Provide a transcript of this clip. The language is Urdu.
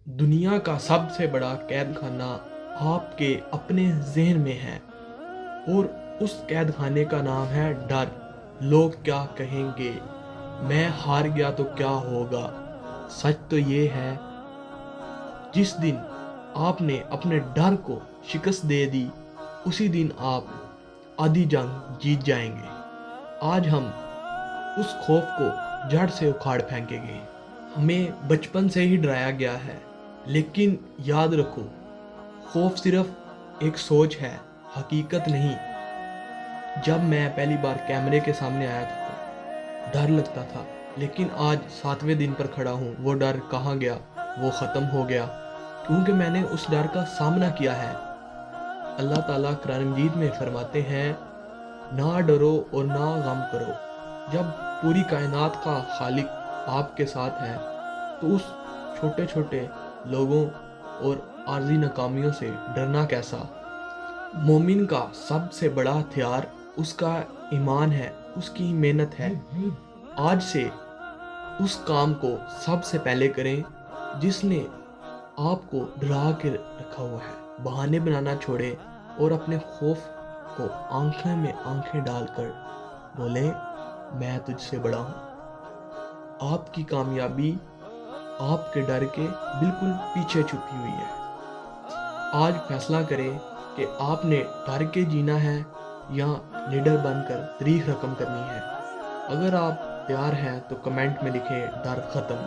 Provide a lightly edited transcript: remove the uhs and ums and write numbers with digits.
دنیا کا سب سے بڑا قید خانہ آپ کے اپنے ذہن میں ہے، اور اس قید خانے کا نام ہے ڈر۔ لوگ کیا کہیں گے، میں ہار گیا تو کیا ہوگا؟ سچ تو یہ ہے، جس دن آپ نے اپنے ڈر کو شکست دے دی، اسی دن آپ آدھی جنگ جیت جائیں گے۔ آج ہم اس خوف کو جڑ سے اکھاڑ پھینکیں گے۔ ہمیں بچپن سے ہی ڈرایا گیا ہے، لیکن یاد رکھو، خوف صرف ایک سوچ ہے، حقیقت نہیں۔ جب میں پہلی بار کیمرے کے سامنے آیا تھا تو ڈر لگتا تھا، لیکن آج 7ویں دن پر کھڑا ہوں، وہ ڈر کہاں گیا؟ وہ ختم ہو گیا، کیونکہ میں نے اس ڈر کا سامنا کیا ہے۔ اللہ تعالیٰ قرآن مجید میں فرماتے ہیں، نہ ڈرو اور نہ غم کرو۔ جب پوری کائنات کا خالق آپ کے ساتھ ہے تو اس چھوٹے چھوٹے لوگوں اور عارضی ناکامیوں سے ڈرنا کیسا؟ مومن کا سب سے بڑا ہتھیار اس کا ایمان ہے، اس کی محنت ہے۔ آج سے اس کام کو سب سے پہلے کریں جس نے آپ کو ڈرا کے رکھا ہوا ہے۔ بہانے بنانا چھوڑیں اور اپنے خوف کو آنکھیں میں آنکھیں ڈال کر بولیں، میں تجھ سے بڑا ہوں۔ آپ کی کامیابی آپ کے ڈر کے بالکل پیچھے چھپی ہوئی ہے۔ آج فیصلہ کریں کہ آپ نے ڈر کے جینا ہے یا نڈر بن کر تاریخ رقم کرنی ہے۔ اگر آپ تیار ہیں تو کمنٹ میں لکھیں، ڈر ختم۔